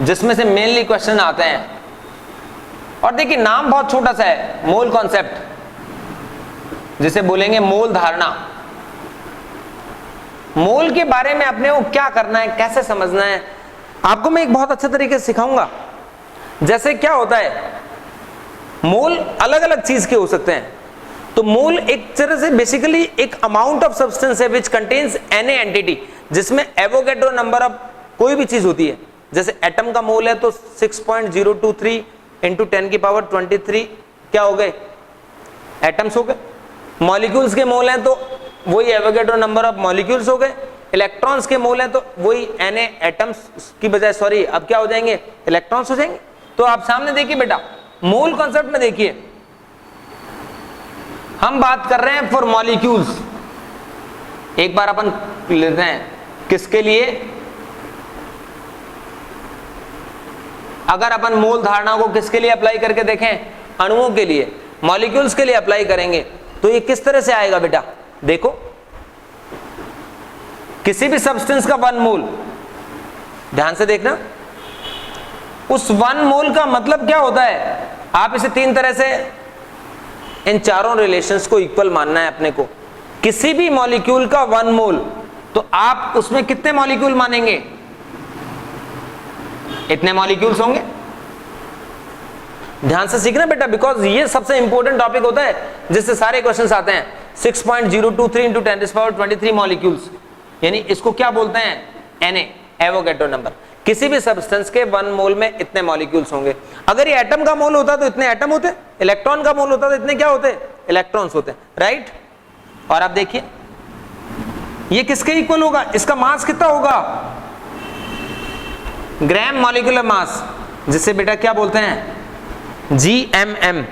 जिसमें से mainly question आते हैं। और देखिए नाम बहुत छोटा सा है, मोल कॉन्सेप्ट, जिसे बोलेंगे मोल धारणा। मोल के बारे में अपने को क्या करना है, कैसे समझना है, आपको मैं एक बहुत अच्छे तरीके से सिखाऊंगा। जैसे क्या होता है, मोल अलग अलग चीज के हो सकते हैं। तो मोल एक तरह से बेसिकली एक अमाउंट ऑफ सब्सटेंस है विच कंटेन्स एनी एंटिटी, जिसमें एवोगैड्रो नंबर ऑफ कोई भी चीज होती है। जैसे एटम का मोल है तो 6.023 इंटू 10 की पावर 23 क्या हो गए, एटम्स हो गए। मॉलिक्यूल्स के मोल हैं तो वही एवोगैड्रो नंबर ऑफ मॉलिक्यूल्स हो गए। इलेक्ट्रॉन्स के मोल हैं तो वही Na एटम्स की बजाय सॉरी अब क्या हो जाएंगे, इलेक्ट्रॉन्स हो जाएंगे। तो आप सामने देखिए बेटा, मोल कॉन्सेप्ट में देखिए, हम बात कर रहे हैं फॉर मॉलिक्यूल्स। एक बार अपन लेते हैं किसके लिए, अगर अपन मोल धारणा को किसके लिए अप्लाई करके देखें, अणुओं के लिए, मॉलिक्यूल्स के लिए अप्लाई करेंगे तो ये किस तरह से आएगा बेटा। देखो किसी भी सब्सटेंस का 1 मोल, ध्यान से देखना, उस 1 मोल का मतलब क्या होता है, आप इसे 3 तरह से, इन चारों रिलेशंस को इक्वल मानना है अपने को। किसी भी मॉलिक्यूल का 1 मोल, तो आप उसमें कितने मॉलिक्यूल मानेंगे, इतने मॉलिक्यूल्स होंगे। ध्यान से सीखना बेटा, बिकॉज ये सबसे इंपॉर्टेंट टॉपिक होता है जिससे सारे क्वेश्चंस आते हैं। 6.023 इंटू 10⁻23 मॉलिक्यूल्स, यानी इसको क्या बोलते हैं, Na, एवोगैड्रो नंबर। किसी भी सब्सटेंस के 1 मोल में इतने मॉलिक्यूल्स होंगे। अगर ये एटम का मोल होता तो इतने एटम होते, इलेक्ट्रॉन का मोल होता तो इतने क्या होते, इलेक्ट्रॉन्स होते, राइट। और आप देखिए ये किसके इक्वल होगा, इसका मास कितना होगा, ग्राम मॉलिक्यूलर मास, जिसे बेटा क्या बोलते हैं, GMM।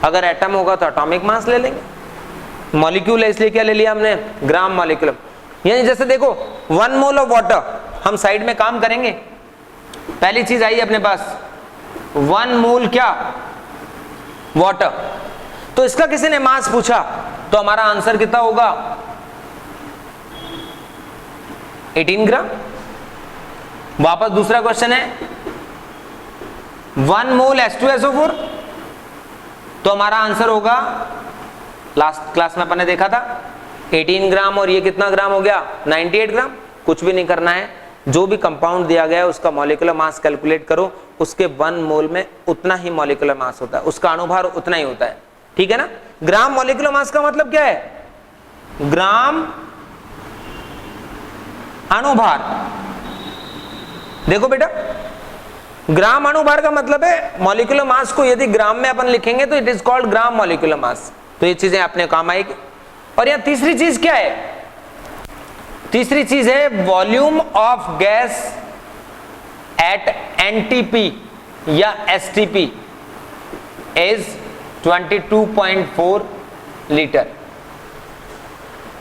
अगर एटम होगा तो एटॉमिक मास ले लेंगे, मॉलिक्यूल है इसलिए क्या ले लिया हमने, ग्राम मॉलिक्यूलर। यानी जैसे देखो 1 मोल ऑफ वाटर, हम साइड में काम करेंगे। पहली चीज आई अपने पास 1 मोल क्या, वाटर। तो इसका किसी ने मास पूछा तो हमारा आंसर कितना होगा, 18 ग्राम। वापस दूसरा क्वेश्चन है 1 मोल H2SO4, तो हमारा आंसर होगा, लास्ट क्लास में अपन ने देखा था 18 ग्राम, और ये कितना ग्राम हो गया, 98 ग्राम। कुछ भी नहीं करना है, जो भी कंपाउंड दिया गया है उसका मॉलिक्यूलर मास कैलकुलेट करो, उसके 1 मोल में उतना ही मॉलिक्यूलर मास होता है, उसका अणुभार उतना ही होता है, ठीक है ना। ग्राम मॉलिक्यूलर मास का मतलब क्या है, ग्राम अणुभार। देखो बेटा, ग्राम अणुभार का मतलब है मॉलिक्यूलर मास को यदि ग्राम में अपन लिखेंगे तो it is called gram molecular mass. तो ये चीजें अपने काम आएगी। और यहां तीसरी चीज क्या है, तीसरी चीज है volume of gas at NTP या एसटीपी इज 22.4 लीटर।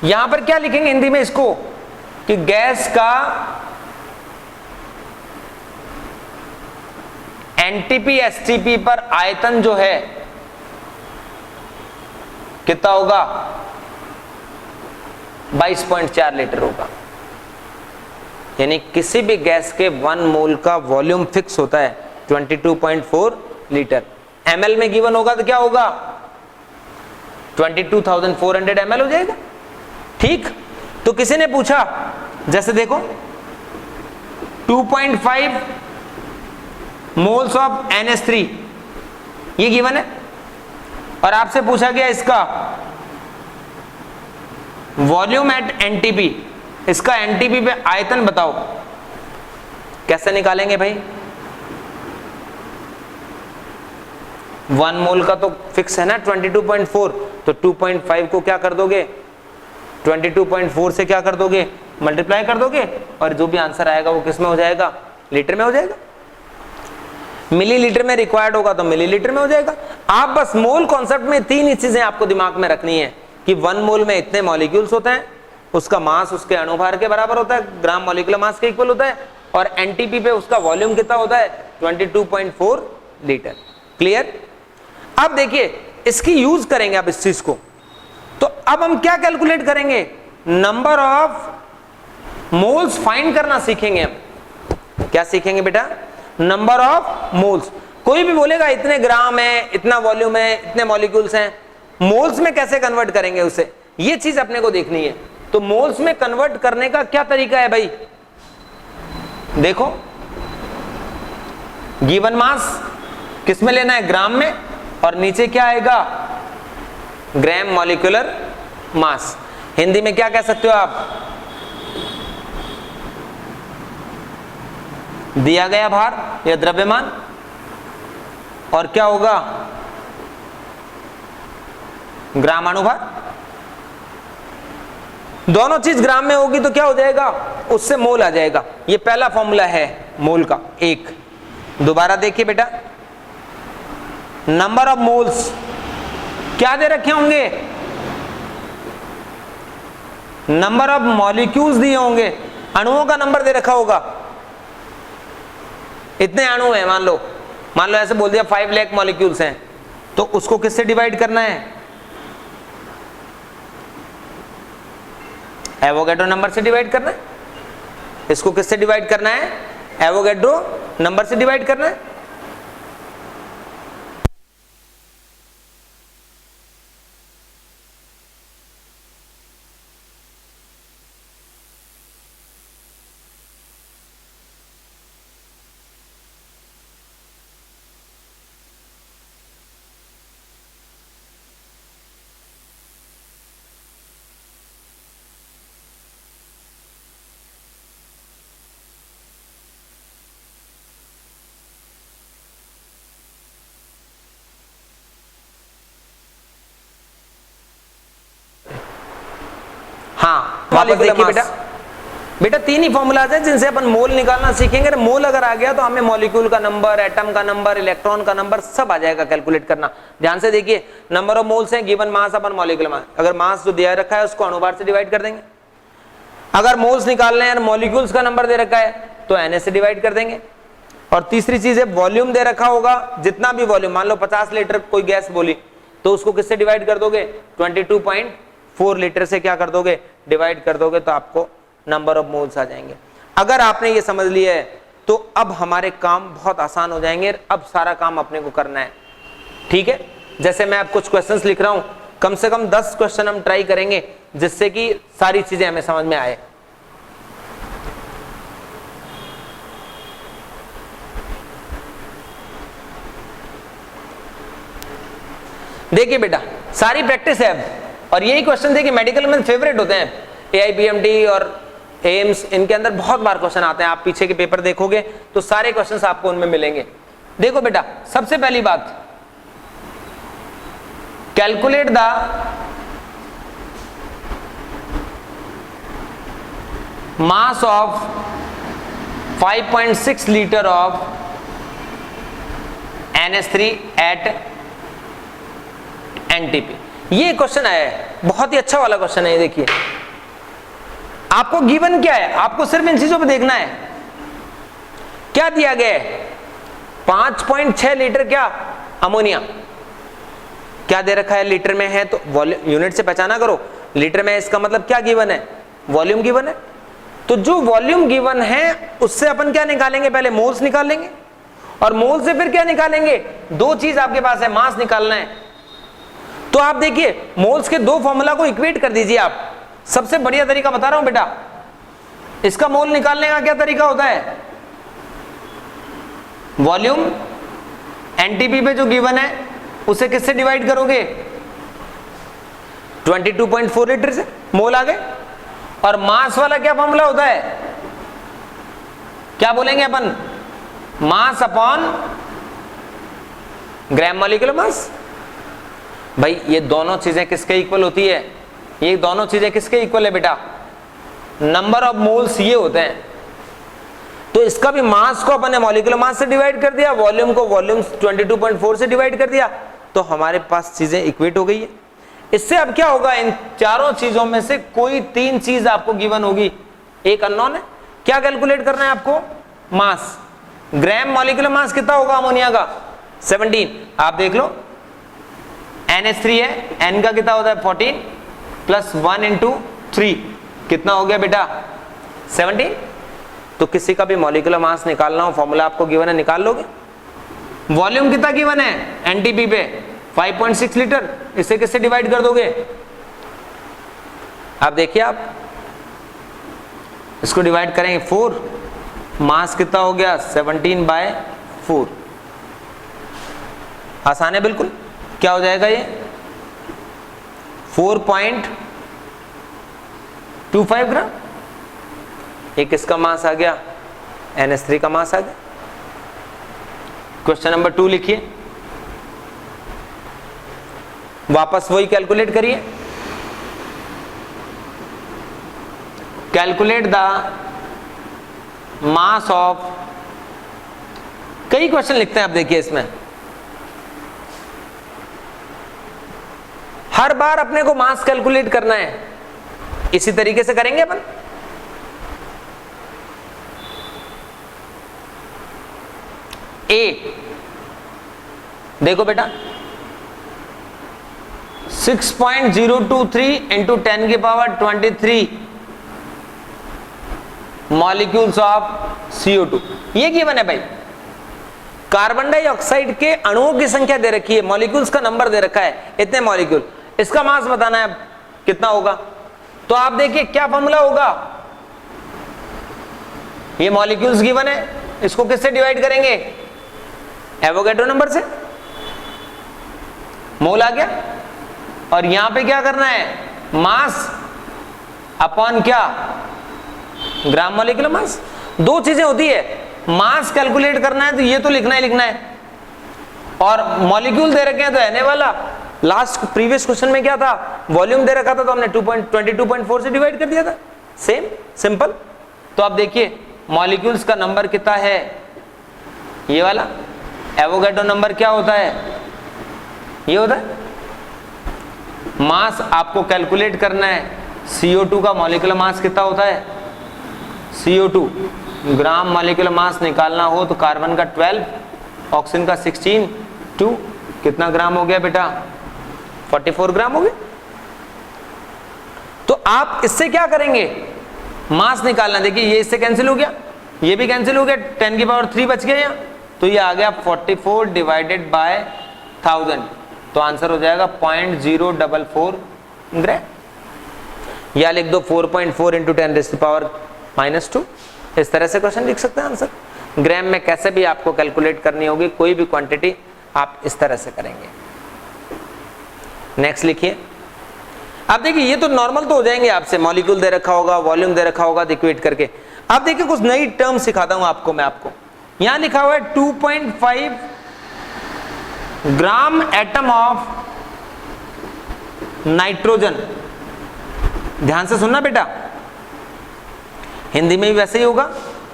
यहां पर क्या लिखेंगे हिंदी में इसको, कि गैस का एनटीपी एसटीपी पर आयतन जो है कितना होगा, 22.4 लीटर होगा। यानी किसी भी गैस के 1 मोल का वॉल्यूम फिक्स होता है 22.4 लीटर। ml में गिवन होगा तो क्या होगा, 22,400 ml हो जाएगा, ठीक। तो किसी ने पूछा, जैसे देखो 2.5 मोल्स ऑफ NH3 ये गिवन है, और आपसे पूछा गया इसका वॉल्यूम एट एनटीपी, इसका एनटीपी पे आयतन बताओ, कैसे निकालेंगे भाई। 1 मोल का तो फिक्स है ना 22.4, तो 2.5 को क्या कर दोगे, 22.4 से क्या कर दोगे, मल्टीप्लाई कर दोगे, और जो भी आंसर आएगा वो किस में हो जाएगा, लीटर में हो जाएगा। मिलीलीटर में रिक्वायर्ड होगा तो मिलीलीटर में हो जाएगा। आप बस मोल कॉन्सेप्ट में 3 ही चीजें आपको दिमाग में रखनी है कि 1 मोल में इतने मॉलिक्यूल्स होते हैं, उसका मास उसके अणुभार के बराबर होता है, ग्राम मॉलिक्यूलर मास के इक्वल होता है, और एनटीपी पे उसका वॉल्यूम कितना होता है, 22.4 लीटर। क्लियर। अब देखिए इसकी यूज करेंगे आप इस चीज को, तो अब हम क्या कैलकुलेट करेंगे, नंबर ऑफ मोल्स फाइंड करना सीखेंगे हम। क्या सीखेंगे बेटा, नंबर ऑफ मोल्स। कोई भी बोलेगा इतने ग्राम है, इतना वॉल्यूम है, इतने मॉलिक्यूल्स हैं, मोल्स में कैसे कन्वर्ट करेंगे उसे, ये चीज अपने को देखनी है। तो मोल्स में कन्वर्ट करने का क्या तरीका है भाई, देखो गिवन मास किस में लेना है, ग्राम में, और नीचे क्या आएगा, ग्राम मॉलिक्यूलर मास। हिंदी में क्या कह सकते हो आप, दिया गया भार या द्रव्यमान, और क्या होगा, ग्राम अनुभार। दोनों चीज ग्राम में होगी तो क्या हो जाएगा, उससे मोल आ जाएगा। ये पहला फॉर्मूला है मोल का। एक दोबारा देखिए बेटा, नंबर ऑफ मोल्स क्या दे रखे होंगे, नंबर ऑफ मॉलिक्यूल्स दिए होंगे, अणुओं का नंबर दे रखा होगा, इतने अणु हैं मान लो ऐसे बोल दिया 5 लाख मॉलिक्यूल्स हैं, तो उसको किससे डिवाइड करना है, एवोगैड्रो नंबर से डिवाइड करना है। इसको किससे डिवाइड करना है, एवोगैड्रो नंबर से डिवाइड करना है। हाँ वापस देखिए बेटा तीन ही फॉर्मूलाज हैं जिनसे अपन मोल निकालना सीखेंगे। मोल अगर आ गया तो हमें मॉलिक्यूल का नंबर, एटम का नंबर, इलेक्ट्रॉन का नंबर सब आ जाएगा कैलकुलेट करना। ध्यान से देखिए, नंबर ऑफ मोल्स हैं, गिवन मास अपन मॉलिक्यूलर मास। अगर मास जो दिया रखा है उसको अणुभार से डिवाइड कर देंगे। अगर मोल्स निकालने हैं, मॉलिक्यूल्स का नंबर दे रखा है तो Na से डिवाइड कर देंगे। और तीसरी चीज है वॉल्यूम दे रखा होगा, जितना भी वॉल्यूम, मान लो 50 लीटर कोई गैस बोली तो उसको किससे डिवाइड कर दोगे, 22.4 लीटर से क्या कर दोगे, डिवाइड कर दोगे, तो आपको नंबर ऑफ मोल्स आ जाएंगे। अगर आपने ये समझ लिया है तो अब हमारे काम बहुत आसान हो जाएंगे। अब सारा काम अपने को करना है, ठीक है। जैसे मैं अब कुछ क्वेश्चंस लिख रहा हूं, कम से कम 10 क्वेश्चन हम ट्राई करेंगे जिससे कि सारी चीजें हमें समझ में आए। देखिए बेटा सारी प्रैक्टिस है अब, और यही क्वेश्चन देखिए मेडिकल में फेवरेट होते हैं। AIPMT और एम्स, इनके अंदर बहुत बार क्वेश्चन आते हैं। आप पीछे के पेपर देखोगे तो सारे क्वेश्चंस आपको उनमें मिलेंगे। देखो बेटा सबसे पहली बात, calculate the mass of 5.6 litre of NH3 at NTP। ये क्वेश्चन आया है, बहुत ही अच्छा वाला क्वेश्चन है। ये देखिए आपको गिवन क्या है, आपको सिर्फ इन चीजों पे देखना है। क्या दिया गया है, 5.6 लीटर क्या अमोनिया, क्या दे रखा है, लीटर में है तो वॉल्यूम यूनिट से पहचाना करो। लीटर में इसका मतलब क्या गिवन है, वॉल्यूम गिवन है। तो जो वॉल्यूम गिवन है उससे अपन क्या निकालेंगे, पहले मोल्स निकालेंगे, और मोल से फिर क्या निकालेंगे, दो चीज आपके पास है, मास निकालना है। तो आप देखिए मोल्स के दो फॉर्मूला को इक्वेट कर दीजिए आप। सबसे बढ़िया तरीका बता रहा हूं बेटा, इसका मोल निकालने का क्या तरीका होता है, वॉल्यूम NTP पे जो गिवन है उसे किससे डिवाइड करोगे, 22.4 लीटर से, मोल आ गए। और मास वाला क्या फॉर्मूला होता है, क्या बोलेंगे अपन, mass upon gram molecular mass. भाई ये दोनों चीजें किसके इक्वल होती है, ये दोनों चीजें किसके इक्वल है बेटा, नंबर ऑफ मोल्स ये होते हैं। तो इसका भी मास को अपन ने मॉलिक्यूलर मास से डिवाइड कर दिया, वॉल्यूम को वॉल्यूम 22.4 से डिवाइड कर दिया, तो हमारे पास चीजें इक्वेट हो गई है। इससे अब क्या होगा, इन चारों चीजों में से कोई तीन चीज आपको गिवन होगी, एक अननोन है। क्या कैलकुलेट करना है आपको, मास, ग्राम मॉलिक्यूलर मास कितना होगा अमोनिया का, 17। आप देख लो NH3 है, N का कितना होता है 14 प्लस 1 इंटू 3 कितना हो गया बेटा 17। तो किसी का भी मॉलिक्यूलर मास निकालना हो, फॉर्मूला आपको गिवन है, निकाल लोगे। वॉल्यूम कितना गिवन है एनटीपी पे 5.6 लीटर, इसे किससे डिवाइड कर दोगे? आप देखिए, आप इसको डिवाइड करेंगे 4, मास कितना हो गया 17/4। आसान है बिल्कुल। क्या हो जाएगा ये 4.25 ग्राम। एक इसका मास आ गया, NH3 का मास आ गया। क्वेश्चन नंबर 2 लिखिए, वापस वही कैलकुलेट करिए। कैलकुलेट द मास ऑफ, कई क्वेश्चन लिखते हैं आप, देखिए इसमें हर बार अपने को मास कैलकुलेट करना है, इसी तरीके से करेंगे अपन। ए देखो बेटा 6.023 इंटू 10 की पावर 23 मॉलिक्यूल्स ऑफ CO2, ये गिवन है भाई। कार्बन डाइऑक्साइड के अणुओं की संख्या दे रखी है, मॉलिक्यूल्स का नंबर दे रखा है, इतने मॉलिक्यूल, इसका मास बताना है कितना होगा। तो आप देखिए क्या फॉर्मूला होगा, ये मॉलिक्यूल्स गिवन है, इसको किससे डिवाइड करेंगे? एवोगैड्रो नंबर से, मोल आ गया। और यहां पे क्या करना है, मास अपॉन क्या, ग्राम मॉलिक्यूलर मास। दो चीजें होती है, मास कैलकुलेट करना है तो ये तो लिखना ही लिखना है, और मॉलिक्यूल दे रखे हैं तो Na वाला। लास्ट प्रीवियस क्वेश्चन में क्या था, वॉल्यूम दे रखा था तो हमने 22.4 से डिवाइड कर दिया था, सेम सिंपल। तो आप देखिए मॉलिक्यूल्स का नंबर कितना है, ये वाला। एवोगैड्रो नंबर क्या होता है, ये होता है। मास आपको कैलकुलेट करना है, CO2 का मॉलिक्यूलर मास कितना होता है, CO2 ग्राम मॉलिक्यूलर मास निकालना हो तो कार्बन का 12, ऑक्सीजन का 16, 2 कितना ग्राम हो गया बेटा, 44 ग्राम हो गया। तो आप इससे क्या करेंगे, मास निकालना। देखिए ये इससे कैंसिल हो गया, ये भी कैंसिल हो गया, 10 की पावर 3 बच गया यहाँ, तो ये आ गया 44 डिवाइडेड बाय 1000, तो आंसर हो जाएगा 0.044 ग्राम। या लिख दो 4.4 इंटू 10⁻⁻²। इस तरह से क्वेश्चन लिख सकते हैं आंसर। ग्राम में कैसे भी आपको कैलकुलेट करनी होगी, कोई भी क्वांटिटी आप इस तरह से करेंगे। नेक्स्ट लिखिए। अब देखिए ये तो नॉर्मल तो हो जाएंगे आपसे, मॉलिक्यूल दे रखा होगा, वॉल्यूम दे रखा होगा, इक्वेट करके। अब देखिए कुछ नई टर्म सिखाता हूं आपको मैं। आपको यहां लिखा हुआ है 2.5 ग्राम एटम ऑफ नाइट्रोजन। ध्यान से सुनना बेटा, हिंदी में भी वैसे ही होगा।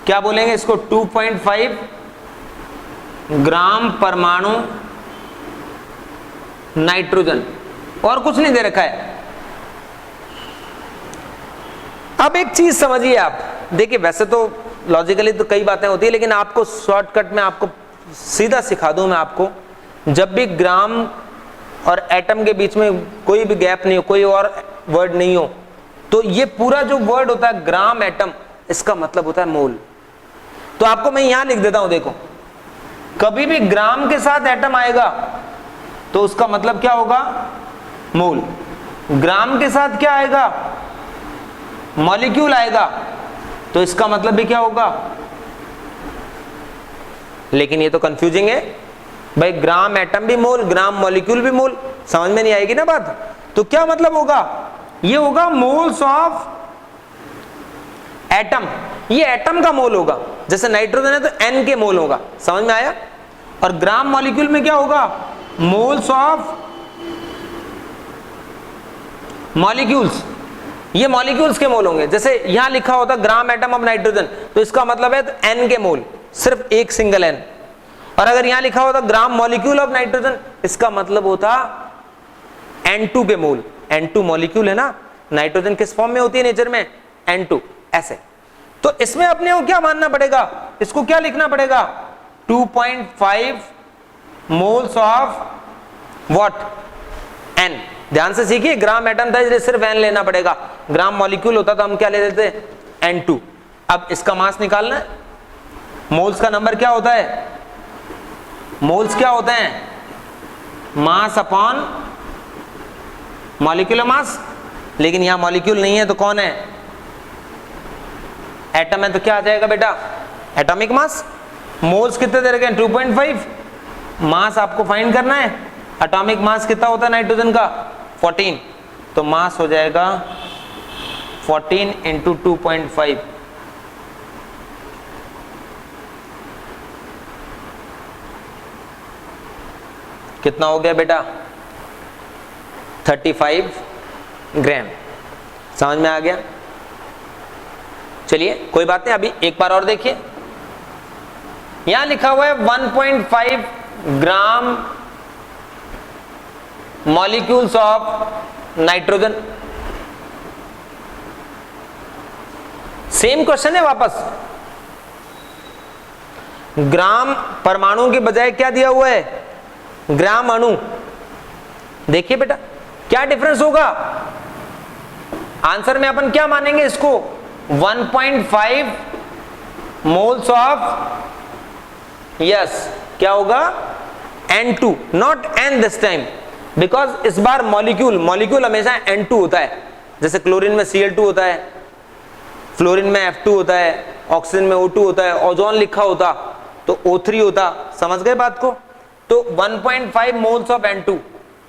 क्या बोलेंगे इसको, 2.5 ग्राम परमाणु नाइट्रोजन, और कुछ नहीं दे रखा है। अब एक चीज समझिए आप, देखिए वैसे तो लॉजिकली तो कई बातें होती है, लेकिन आपको शॉर्टकट में आपको सीधा सिखा दूं मैं आपको। जब भी ग्राम और एटम के बीच में कोई भी गैप नहीं हो, कोई और वर्ड नहीं हो, तो ये पूरा जो वर्ड होता है ग्राम एटम, इसका मतलब होता है मोल। तो आपको मैं यहां लिख देता हूं, देखो कभी भी ग्राम के साथ एटम आएगा तो उसका मतलब क्या होगा, मोल। ग्राम के साथ क्या आएगा, मॉलिक्यूल आएगा, तो इसका मतलब भी क्या होगा। लेकिन ये तो कंफ्यूजिंग है भाई, ग्राम एटम भी मोल, ग्राम मॉलिक्यूल भी मोल, समझ में नहीं आएगी ना बात। तो क्या मतलब होगा, ये होगा मोल्स ऑफ एटम। ये एटम का मोल होगा, जैसे नाइट्रोजन है तो N के मोल होगा, समझ में आया। और ग्राम मॉलिक्यूल में क्या होगा, मोल्स ऑफ मॉलिक्यूल्स, ये मॉलिक्यूल्स के मोल होंगे। जैसे यहां लिखा होता ग्राम एटम ऑफ नाइट्रोजन, तो इसका मतलब है तो N के मोल, सिर्फ एक सिंगल N। और अगर यहां लिखा होता ग्राम मॉलिक्यूल ऑफ नाइट्रोजन, इसका मतलब होता N2 के मोल। N2 मॉलिक्यूल है ना, नाइट्रोजन किस फॉर्म में होती है नेचर में, N2 ऐसे। तो इसमें अपने को क्या मानना पड़ेगा, इसको क्या लिखना पड़ेगा, 2.5 मोल्स ऑफ व्हाट, N। ध्यान से सीखिए, ग्राम एटम था इसलिए सिर्फ N लेना पड़ेगा, ग्राम मॉलिक्यूल होता तो हम क्या ले लेते, N2। अब इसका मास निकालना है। मोल्स का नंबर क्या होता है? मोल्स क्या होते हैं? Mass upon molecular mass. लेकिन यहां मॉलिक्यूल नहीं है तो कौन है? एटम है, तो क्या आ जाएगा बेटा? Atomic mass. मोल्स कितने दे रखे हैं? 2.5। मास आपको फाइंड करना है। एटॉमिक मास कितना होता है नाइट्रोजन का? 14। तो मास हो जाएगा 14 इंटू 2.5। कितना हो गया बेटा? 35 ग्राम। समझ में आ गया? चलिए कोई बात नहीं, अभी एक बार और देखिए। यहां लिखा हुआ है 1.5 gram molecules of nitrogen. Same question है वापस। ग्राम परमाणु के बजाय क्या दिया हुआ है? ग्राम अणु। देखिए बेटा क्या डिफरेंस होगा। आंसर में अपन क्या मानेंगे इसको? 1.5 मोल्स ऑफ, यस क्या होगा? N2, not N this time, because इस बार मॉलिक्यूल हमेशा N2 होता है। जैसे क्लोरीन में Cl2 होता है, फ्लोरीन में F2 होता है, ऑक्सीजन में O2 होता है, ओजोन लिखा होता तो O3 होता। समझ गए बात को? तो 1.5 मोल्स ऑफ N2।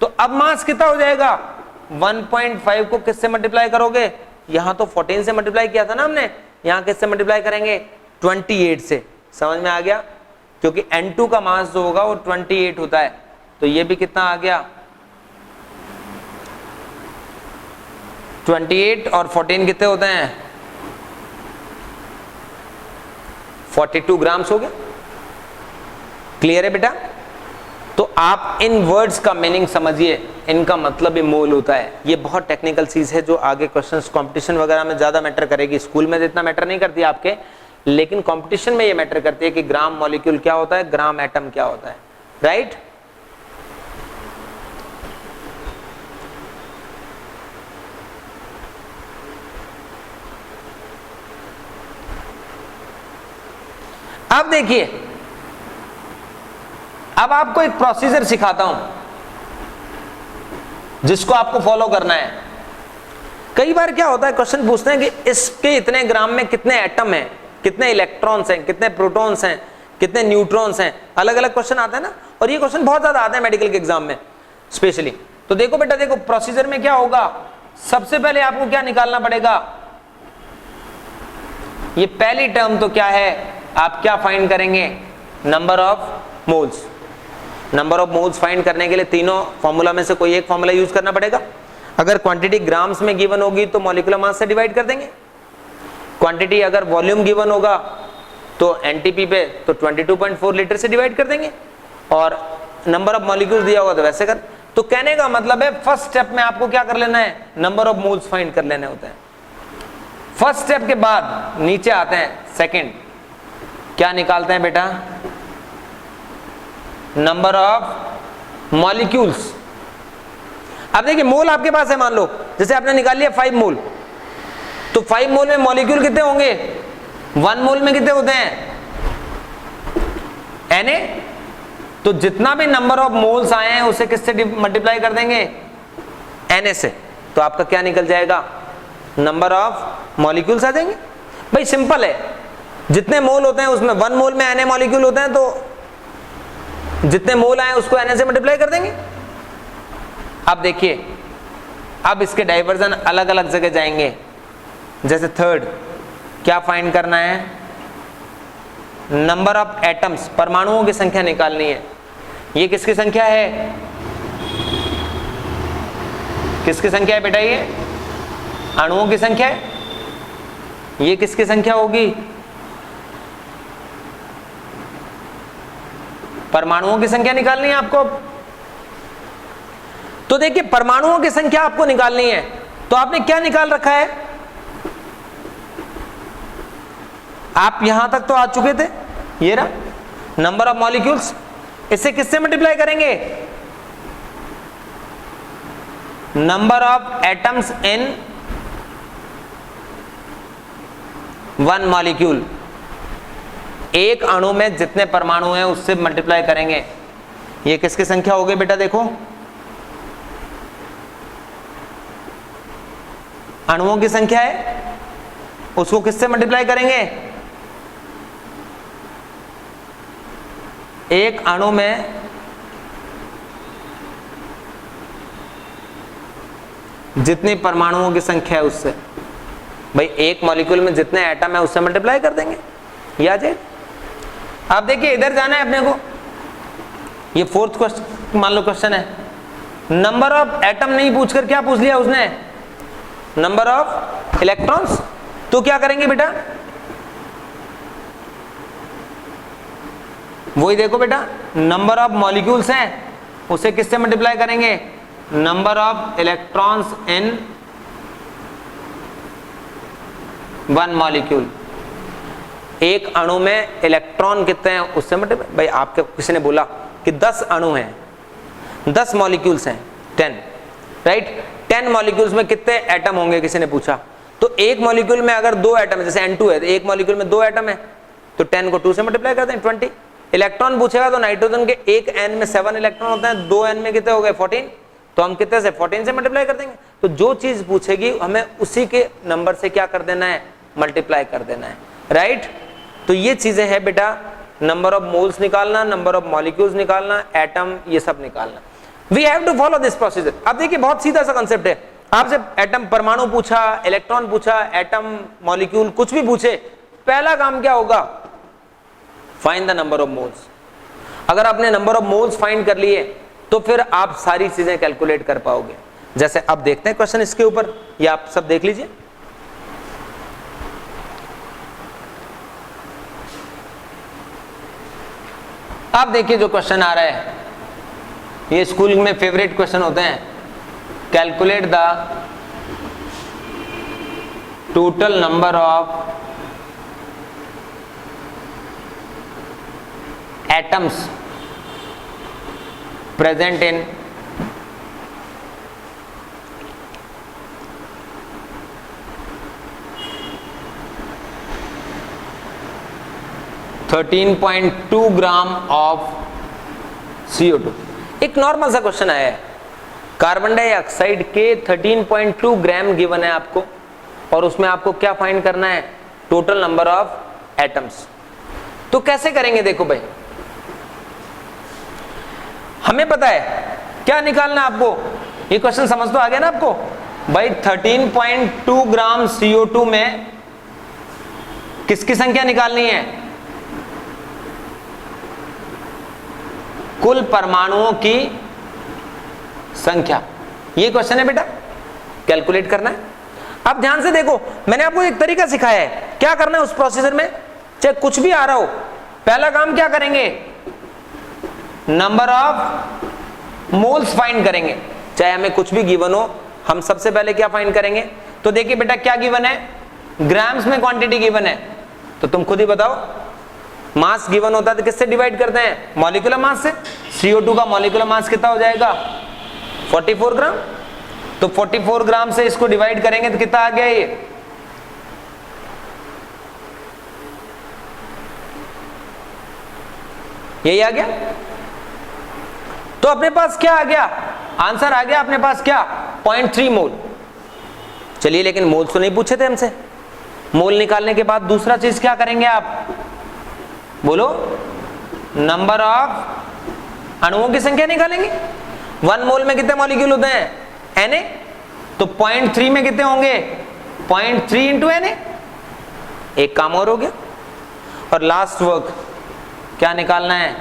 तो अब मास कितना हो जाएगा? 1.5 को किससे मल्टीप्लाई करोगे? यहां तो 14 से मल्टीप्लाई किया था ना हमने, यहां किससे मल्टीप्लाई करेंगे? 28 से। समझ में आ गया? क्योंकि N2 का मास जो होगा वो 28 होता है। तो ये भी कितना आ गया? 28 और 14 कितने होते हैं? 42 ग्राम्स हो गया। क्लियर है बेटा? तो आप इन वर्ड्स का मीनिंग समझिए, इनका मतलब ही मोल होता है। ये बहुत टेक्निकल चीज है जो आगे क्वेश्चंस कंपटीशन वगैरह में ज्यादा मैटर करेगी। स्कूल में इतना मैटर नहीं करती आपके, लेकिन कंपटीशन में ये मैटर करती है कि ग्राम मॉलिक्यूल क्या होता है, ग्राम एटम क्या होता है। राइट? अब देखिए, अब आपको एक प्रोसीजर सिखाता हूं जिसको आपको फॉलो करना है। कई बार क्या होता है, क्वेश्चन पूछते हैं कि इसके इतने ग्राम में कितने एटम हैं, कितने इलेक्ट्रॉन्स हैं, कितने प्रोटॉन्स हैं, कितने न्यूट्रॉन्स हैं। अलग अलग क्वेश्चन आते हैं ना, और ये क्वेश्चन बहुत ज्यादा आते हैं मेडिकल के एग्जाम में स्पेशली। तो देखो बेटा, देखो प्रोसीजर में क्या होगा। सबसे पहले आपको क्या निकालना पड़ेगा? ये पहली टर्म तो क्या है, आप क्या फाइंड करेंगे? Number of moles. Number of moles find करने के लिए तीनों फॉर्मूला में से कोई एक फॉर्मूला यूज करना पड़ेगा। अगर क्वांटिटी ग्राम्स में गिवन होगी तो मॉलिक्यूलर मास से डिवाइड कर देंगे। क्वांटिटी अगर वॉल्यूम गिवन होगा तो एनटीपी पे तो 22.4 लीटर से डिवाइड कर देंगे, और नंबर ऑफ मॉलिक्यूल्स दिया होगा तो वैसे कर। तो कहने का मतलब है फर्स्ट स्टेप में आपको क्या कर लेना है? नंबर ऑफ मोल्स फाइंड कर लेने होते हैं। फर्स्ट स्टेप के बाद नीचे आते हैं सेकंड, क्या निकालते हैं बेटा? Number of molecules. अब देखिए मोल आपके पास है, मान लो जैसे आपने निकाल लिया 5 मोल, तो 5 मोल में मॉलिक्यूल कितने होंगे? 1 मोल में कितने होते हैं? Na। तो जितना भी नंबर ऑफ मोल्स आए हैं उसे किससे मल्टीप्लाई कर देंगे? Na से। तो आपका क्या निकल जाएगा? नंबर ऑफ मॉलिक्यूल्स आ जाएंगे। भाई सिंपल है, जितने मोल होते हैं उसमें 1 मोल में Na मॉलिक्यूल होते हैं, तो जितने मोल आए उसको Na से मल्टीप्लाई कर देंगे। अब देखिए, अब इसके डाइवर्जन अलग अलग जगह जाएंगे। जैसे थर्ड, क्या फाइंड करना है? नंबर ऑफ एटम्स, परमाणुओं की संख्या निकालनी है। ये किसकी संख्या है? किसकी संख्या है बेटा? ये अणुओं की संख्या है। ये किसकी संख्या होगी? परमाणुओं की संख्या निकालनी है आपको। तो देखिए परमाणुओं की संख्या आपको निकालनी है, तो आपने क्या निकाल रखा है? आप यहां तक तो आ चुके थे, ये रहा नंबर ऑफ मॉलिक्यूल्स। इसे किससे मल्टीप्लाई करेंगे? Number of atoms in 1 molecule, एक अणु में जितने परमाणु हैं उससे मल्टीप्लाई करेंगे। ये किसकी संख्या हो गई बेटा? देखो अणुओं की संख्या है, उसको किससे मल्टीप्लाई करेंगे? एक अणु में जितनी परमाणुओं की संख्या है उससे। भाई एक मॉलिक्यूल में जितने एटम है उससे मल्टीप्लाई कर देंगे, याद है। अब देखिए इधर जाना है अपने को, ये फोर्थ क्वेश्चन मान लो क्वेश्चन है, नंबर ऑफ एटम नहीं पूछकर क्या पूछ लिया उसने? Number of electrons. तो क्या करेंगे बेटा? वही देखो बेटा, नंबर ऑफ मॉलिक्यूल्स हैं उसे किससे मल्टीप्लाई करेंगे? Number of electrons in 1 molecule. एक अणु में इलेक्ट्रॉन कितने हैं उससे मल्टीप्लाई। भाई आपके किसी ने बोला कि 10 अणु हैं, 10 मॉलिक्यूल्स हैं, 10, राइट। 10 मॉलिक्यूल्स में कितने एटम होंगे किसी ने पूछा। तो एक मॉलिक्यूल में अगर 2 एटम है, जैसे N2 है, तो एक मॉलिक्यूल में 2 एटम है, तो 10 को 2 से मल्टीप्लाई करते हैं 20। इलेक्ट्रॉन पूछेगा तो नाइट्रोजन के एक N में 7 इलेक्ट्रॉन होते हैं, 2 N में कितने हो गए? 14। तो हम कितने से? 14 से मल्टीप्लाई कर देंगे। तो जो चीज पूछेगी हमें उसी के नंबर से क्या कर देना है? मल्टीप्लाई कर देना है, राइट। तो ये चीजें हैं बेटा, नंबर ऑफ मोल्स निकालना, नंबर ऑफ मॉलिक्यूल्स निकालना, एटम, ये सब निकालना। We have to follow this procedure. अब देखिए बहुत सीधा सा कंसेप्ट है, आपसे एटम परमाणु पूछा, इलेक्ट्रॉन पूछा, एटम, मॉलिक्यूल, कुछ भी पूछे, पहला काम क्या होगा? Find the number of moles. अगर आपने नंबर ऑफ मोल्स फाइंड कर लिए तो फिर आप सारी चीजें कैलकुलेट कर पाओगे। जैसे अब देखते हैं क्वेश्चन इसके ऊपर, ये आप सब देख लीजिए। आप देखिए जो क्वेश्चन आ रहा है, ये स्कूल में फेवरेट क्वेश्चन होते हैं। Calculate the total number of atoms present in 13.2 gram of CO2। एक नॉर्मल सा क्वेश्चन आया है, कार्बन डाइऑक्साइड के 13.2 ग्राम गिवन है आपको, और उसमें आपको क्या फाइंड करना है? Total number of atoms. तो कैसे करेंगे? देखो भाई, हमें पता है क्या निकालना है आपको। ये क्वेश्चन समझ तो आ गया ना आपको? भाई 13.2 ग्राम CO2 में किसकी संख्या निकालनी है? कुल परमाणुओं की संख्या। ये क्वेश्चन है बेटा, कैलकुलेट करना है। अब ध्यान से देखो, मैंने आपको एक तरीका सिखाया है क्या करना है उस प्रोसीजर में। चाहे कुछ भी आ रहा हो, पहला काम क्या करेंगे? नंबर ऑफ मोल्स फाइंड करेंगे। चाहे हमें कुछ भी गिवन हो, हम सबसे पहले क्या फाइंड करेंगे? तो देखिए बेटा क्या गिवन है? ग्राम्स में क्वांटिटी गिवन है, तो तुम खुद ही बताओ। मास गिवन होता है तो किससे डिवाइड करते हैं? मॉलिक्यूलर मास से। CO2 का मॉलिक्यूलर मास कितना हो जाएगा? 44 ग्राम। तो 44 ग्राम से इसको डिवाइड करेंगे तो कितना आ गया? यही आ गया। तो अपने पास क्या आ गया? आंसर आ गया अपने पास क्या? 0.3 मोल। चलिए, लेकिन मोल तो नहीं पूछे थे हमसे। मोल निकालने के बाद दूसरा चीज क्या करेंगे आप? बोलो। नंबर ऑफ अणुओं की संख्या निकालेंगे। 1 मोल में कितने मॉलिक्यूल होते हैं? Na। तो 0.3 में कितने होंगे? 0.3 इंटू Na। एक काम और हो गया। और लास्ट वर्क क्या निकालना है?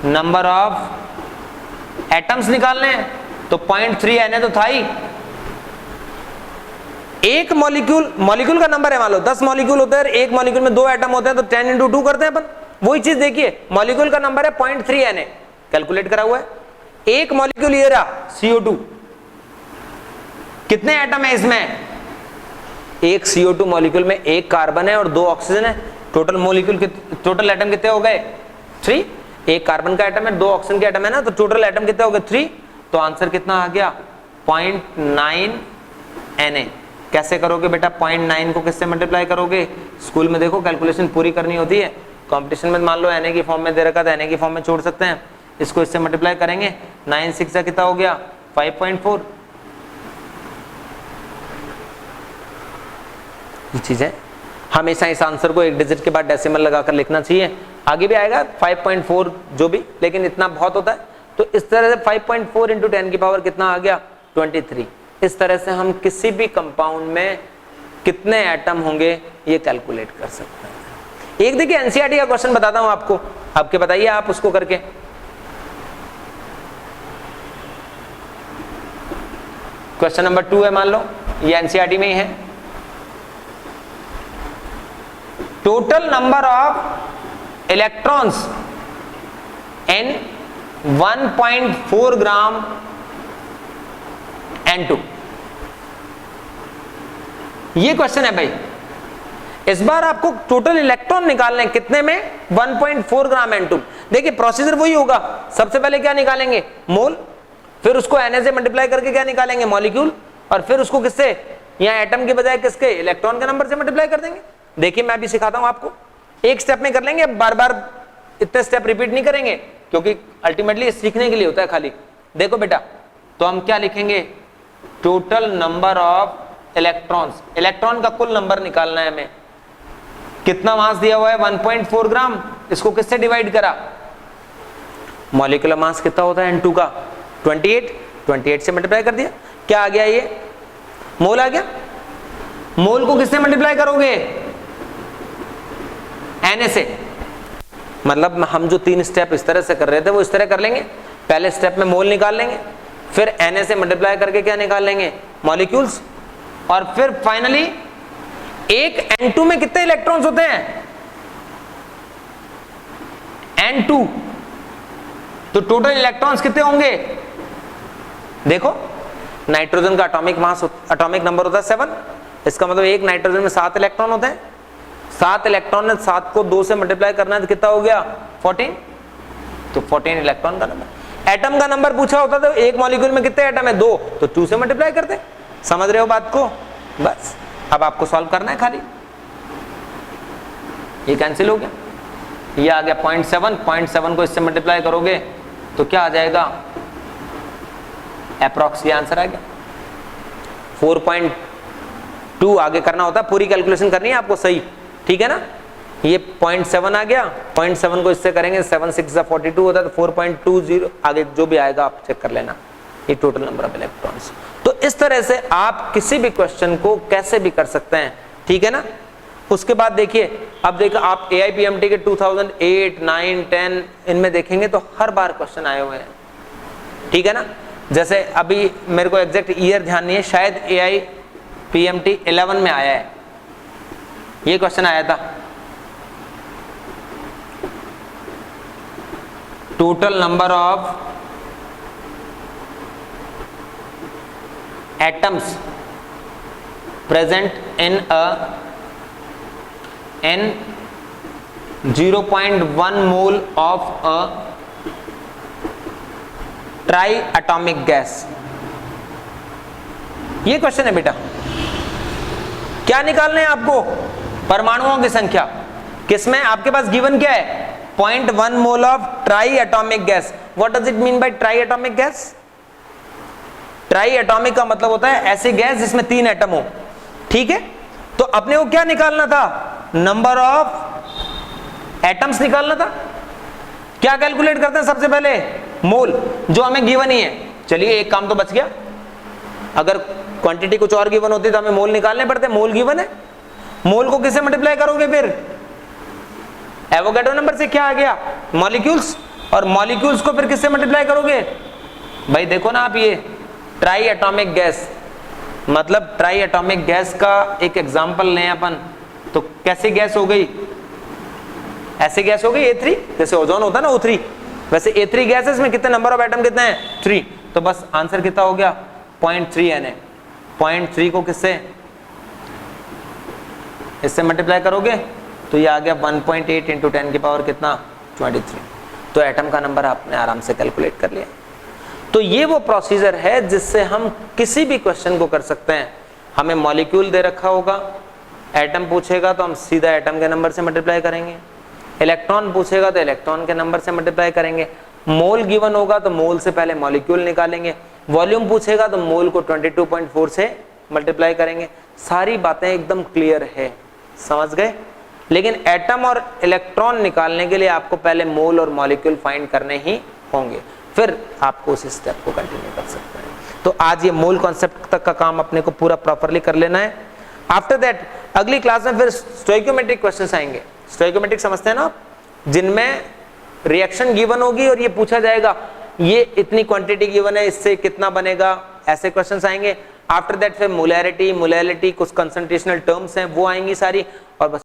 नंबर ऑफ एटम्स निकालने हैं। तो 0.3 Na तो था ही। एक मॉलिक्यूल का नंबर है, मान लो 10 मॉलिक्यूल होते हैं, एक मॉलिक्यूल में 2 एटम होते हैं, तो 10 इंटू 2 करते हैं अपन। वही चीज देखिए, मॉलिक्यूल का नंबर है 0.3 Na, कैलकुलेट करा हुआ है। एक मॉलिक्यूल ये रहा CO2, कितने एटम है इसमें? एक CO2 मॉलिक्यूल में एक कार्बन है और 2 ऑक्सीजन है। टोटल मॉलिक्यूल टोटल एटम कितने हो गए? 3। एक कार्बन का एटम है, 2 ऑक्सीजन के एटम है ना, तो टोटल एटम कितने हो गए? 3। तो आंसर कितना आ गया? 0.9 Na। कैसे करोगे बेटा, 0.9 को किससे मल्टीप्लाई करोगे, स्कूल में देखो कैलकुलेशन पूरी करनी होती है, कंपटीशन में मान लो एन की फॉर्म में दे रखा था, एन की फॉर्म में छोड़ सकते हैं, इसको इससे मल्टीप्लाई करेंगे, 9 6 का कितना हो गया 5.4। ये चीज है, हमेशा इस आंसर को एक डिजिट के बाद डेसिमल लगाकर लिखना चाहिए, आगे भी आएगा 5.4 जो भी, लेकिन इतना बहुत होता है। तो इस तरह से 5.4 इंटू 10 की पावर कितना आ गया 23। इस तरह से हम किसी भी कंपाउंड में कितने एटम होंगे ये कैलकुलेट कर सकते हैं। एक देखिए एनसीईआरटी का क्वेश्चन बताता हूं आपको, आपके बताइए आप उसको करके। क्वेश्चन नंबर 2 है, मान लो ये एनसीईआरटी में ही है। Total number of electrons in 1.4 gram N2, ये क्वेश्चन है भाई। इस बार आपको टोटल इलेक्ट्रॉन निकालने कितने में 1.4 ग्राम N2। देखिए प्रोसीजर वही होगा, सबसे पहले क्या निकालेंगे मोल, फिर उसको Na से मल्टीप्लाई करके क्या निकालेंगे मॉलिक्यूल, और फिर उसको किससे, यहाँ एटम के बजाय किसके इलेक्ट्रॉन के नंबर से मल्टीप्लाई कर देंगे। देखिए मैं भी सिखाता हूं आपको, एक स्टेप में कर लेंगे, बार बार इतने स्टेप रिपीट नहीं करेंगे, क्योंकि अल्टीमेटली सीखने के लिए होता है खाली। देखो बेटा, तो हम क्या लिखेंगे, total number of electrons, electron का कुल नंबर निकालना है हमें। कितना मास दिया हुआ है 1.4 ग्राम, इसको किससे डिवाइड करा, मॉलिक्यूलर मास कितना होता है N2 का 28 से मल्टीप्लाई कर दिया, क्या आ गया ये मोल आ गया। मोल को किससे मल्टीप्लाई करोगे Na से, मतलब हम जो 3 स्टेप इस तरह से कर रहे थे वो इस तरह कर लेंगे। पहले स्टेप में मोल निकाल लेंगे, फिर Na से मल्टीप्लाई करके क्या निकाल लेंगे मॉलिक्यूल्स, और फिर फाइनली एक N2 में कितने इलेक्ट्रॉन्स होते हैं N2, तो टोटल इलेक्ट्रॉन्स कितने होंगे। देखो नाइट्रोजन का एटॉमिक नंबर होता है 7, इसका मतलब एक नाइट्रोजन में 7 इलेक्ट्रॉन होते हैं, 7 इलेक्ट्रॉन है, 7 को 2 से मल्टीप्लाई करना है तो कितना हो गया 14, तो 14 इलेक्ट्रॉन का नंबर। एटम का नंबर पूछा होता तो एक मॉलिक्यूल में कितने एटम है 2, तो 2 से मल्टीप्लाई करते। समझ रहे हो बात को, बस अब आपको सॉल्व करना है खाली। ये कैंसिल हो गया, ये आ गया 0.7 को इससे मल्टीप्लाई करोगे तो क्या आ जाएगा, अप्रॉक्स ये आंसर आ गया 4.2। आगे करना होता है, पूरी कैलकुलेशन करनी है आपको सही, ठीक है ना। ये 0.7 आ गया, 0.7 को इससे करेंगे 7 6 42 होता है, तो 4.20 आगे जो भी आएगा आप चेक कर लेना, ये टोटल नंबर ऑफ इलेक्ट्रॉन्स। तो इस तरह से आप किसी भी क्वेश्चन को कैसे भी कर सकते हैं, ठीक है ना। उसके बाद देखिए, अब देखो आप AIPMT के 2008, 9, 10 इनमें देखेंगे तो हर बार क्वेश्चन आए हुए हैं, ठीक है ना। जैसे अभी मेरे को एग्जैक्ट ईयर ध्यान नहीं है, शायद AIPMT 11 में आया है, ये क्वेश्चन आया था, total number of atoms present in in 0.1 mole of a triatomic gas। ये क्वेश्चन है बेटा, क्या निकालना है आपको, परमाणुओं की संख्या, किसमें आपके पास गिवन क्या है 0.1 mole of triatomic gas. What does it mean by triatomic gas, triatomic का मतलब होता है ऐसी गैस जिसमें 3 एटम हो, ठीक है। तो अपने को क्या निकालना था, नंबर ऑफ एटम्स निकालना था। क्या कैलकुलेट करते हैं सबसे पहले, मोल, जो हमें गिवन ही है। चलिए एक काम तो बच गया, अगर क्वांटिटी कुछ और गिवन होती तो हमें मोल निकालने पड़ते, मोल गिवन है। मोल को किससे मल्टीप्लाई करोगे, फिर एवोगैड्रो नंबर से, क्या आ गया मॉलिक्यूल्स, और मॉलिक्यूल्स को फिर किससे मल्टीप्लाई करोगे। भाई देखो ना आप, ये ट्राई एटॉमिक गैस, मतलब ट्राई एटॉमिक गैस का एक एग्जांपल लें अपन, तो कैसी गैस हो गई, ऐसी गैस हो गई A3, जैसे ओजोन होता है ना O3, वैसे A3 गैस है, इसमें कितने नंबर ऑफ एटम कितने हैं 3, तो बस आंसर कितना हो गया 0.3 Na। 0.3 को किससे, इससे मल्टीप्लाई करोगे तो ये आ गया 1.8 इंटू 10 की पावर कितना 23, तो एटम का नंबर आपने आराम से कैलकुलेट कर लिया। तो ये वो प्रोसीजर है जिससे हम किसी भी क्वेश्चन को कर सकते हैं। हमें मॉलिक्यूल दे रखा होगा, एटम पूछेगा तो हम सीधा एटम के नंबर से मल्टीप्लाई करेंगे, इलेक्ट्रॉन पूछेगा तो इलेक्ट्रॉन के नंबर से मल्टीप्लाई करेंगे, मोल गिवन होगा तो मोल से पहले मॉलिक्यूल निकालेंगे, वॉल्यूम पूछेगा तो मोल को 22.4 से मल्टीप्लाई करेंगे। सारी बातें एकदम क्लियर है, समझ गए। लेकिन एटम और इलेक्ट्रॉन निकालने के लिए आपको पहले मोल और मॉलिक्यूल फाइंड करने ही होंगे, फिर आपको उस स्टेप को कंटिन्यू कर सकते हैं। तो आज ये मोल कॉन्सेप्ट तक का काम अपने को पूरा प्रॉपरली कर लेना है। आफ्टर दैट अगली क्लास में फिर स्टोइकोमेट्रिक क्वेश्चंस आएंगे। स्टोइकोमेट्रिक समझते हैं ना आप, जिनमें रिएक्शन गिवन होगी और ये पूछा जाएगा ये इतनी क्वांटिटी गिवन है, इससे कितना बनेगा, ऐसे क्वेश्चंस आएंगे। आफ्टर दैट फिर मोलैरिटी कुछ कंसंट्रेशनल टर्म्स हैं वो आएंगी सारी, और बस